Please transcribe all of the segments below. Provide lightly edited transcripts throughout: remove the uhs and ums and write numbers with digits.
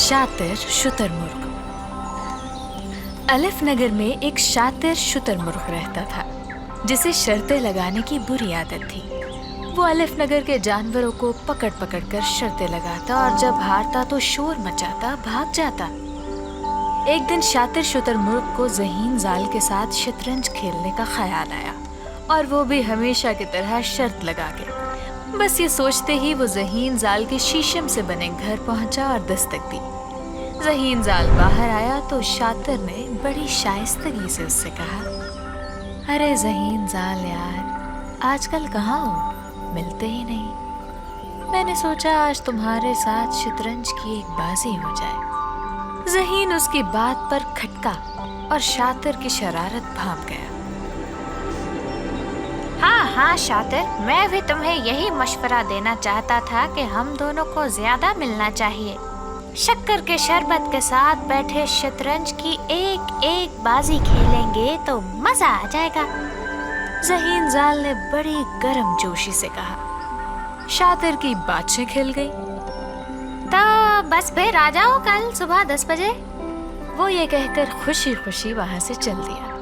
शातिर शुतुरमुर्ग। अलिफ नगर में एक शातिर शुतुरमुर्ग रहता था जिसे शर्तें लगाने की बुरी आदत थी। वो अलिफ नगर के जानवरों को पकड़ पकड़ कर शर्तें लगाता और जब हारता तो शोर मचाता, भाग जाता। एक दिन शातिर शुतुरमुर्ग को ज़हीन जाल के साथ शतरंज खेलने का ख्याल आया और वो भी हमेशा की तरह शर्त लगा के। बस ये सोचते ही वो ज़हीन जाल के शीशम से बने घर पहुंचा और दस्तक दी। ज़हीन जाल बाहर आया तो शातिर ने बड़ी शाइस्तगी से उससे कहा, अरे ज़हीन जाल यार, आजकल कहाँ हो, मिलते ही नहीं। मैंने सोचा आज तुम्हारे साथ शतरंज की एक बाजी हो जाए। ज़हीन उसकी बात पर खटका और शातिर की शरारत भांप गया। हाँ शातिर, मैं भी तुम्हें यही मशवरा देना चाहता था कि हम दोनों को ज्यादा मिलना चाहिए। शक्कर के शरबत के साथ बैठे शतरंज की एक एक बाजी खेलेंगे तो मजा आ जाएगा। ज़हीन जाल ने बड़ी गर्म जोशी से कहा। शातिर की बातें खिल गई। तो बस फिर आ जाओ कल सुबह 10 बजे। वो ये कहकर खुशी खुशी वहाँ से चल दिया।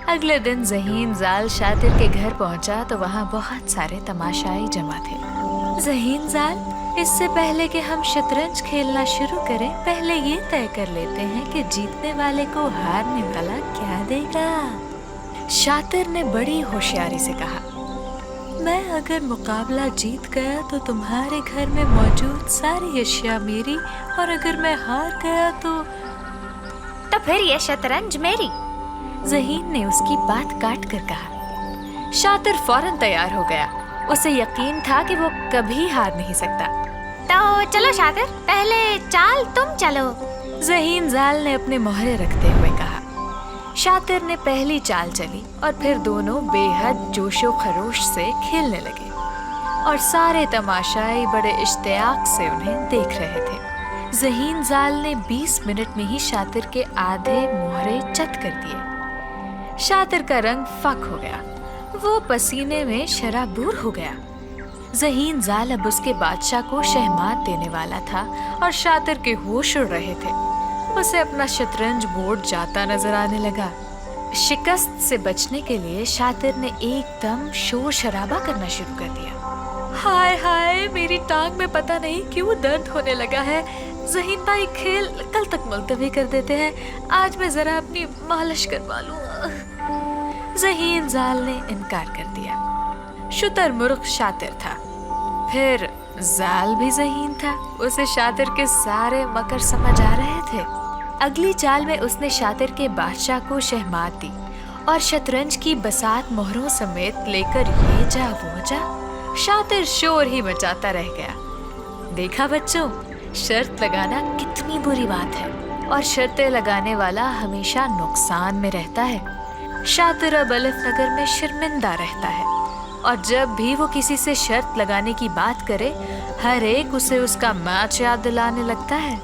अगले दिन ज़हीन जाल शातिर के घर पहुंचा तो वहाँ बहुत सारे तमाशाई जमा थे। ज़हीन जाल, इससे पहले कि हम शतरंज खेलना शुरू करें, पहले ये तय कर लेते हैं कि जीतने वाले को हारने वाला क्या देगा। शातिर ने बड़ी होशियारी से कहा, मैं अगर मुकाबला जीत गया तो तुम्हारे घर में मौजूद सारी अशिया मेरी, और अगर मैं हार गया तो फिर ये शतरंज मेरी। ज़हीन ने उसकी बात काट कर कहा। शातिर फौरन तैयार हो गया। उसे यकीन था कि वो कभी हार नहीं सकता। तो चलो शातिर, पहले चाल तुम चलो। ज़हीन जाल ने अपने मोहरे रखते हुए कहा। शातिर ने पहली चाल चली और फिर दोनों बेहद जोशो खरोश से खेलने लगे और सारे तमाशाई बड़े इश्तियाक से उन्हें देख रहे थे। ज़हीन जाल ने 20 मिनट में ही शातिर के आधे मोहरे चत कर दिए। शातिर का रंग फक हो गया, वो पसीने में शराबूर हो गया। ज़हीन जाल अब उसके बादशाह को शहमात देने वाला था और शातिर के होश उड़ रहे थे। उसे अपना शतरंज बोर्ड जाता नजर आने लगा। शिकस्त से बचने के लिए शातिर ने एकदम शोर शराबा करना शुरू कर दिया। हाय हाय, मेरी टांग में पता नहीं क्यों दर्द होने लगा है। ज़हीन भाई, खेल कल तक मुलतवी कर देते हैं, आज मैं जरा अपनी मालिश करवा लूं। ज़हीन जाल ने इनकार कर दिया। शुतुरमुर्ग शातिर था, फिर जाल भी ज़हीन था। उसे शातिर के सारे मकर समझ आ रहे थे। अगली चाल में उसने शातिर के बादशाह को शहमात दी और शतरंज की बसात मोहरों समेत लेकर ये जा वो जा। शातिर शोर ही मचाता रह गया। देखा बच्चों, शर्त लगाना कितनी बुरी बात है और शर्तें लगाने वाला हमेशा नुकसान में रहता है। शातिर अब अलिफ नगर में शर्मिंदा रहता है और जब भी वो किसी से शर्त लगाने की बात करे, हर एक उसे उसका मैच याद दिलाने लगता है।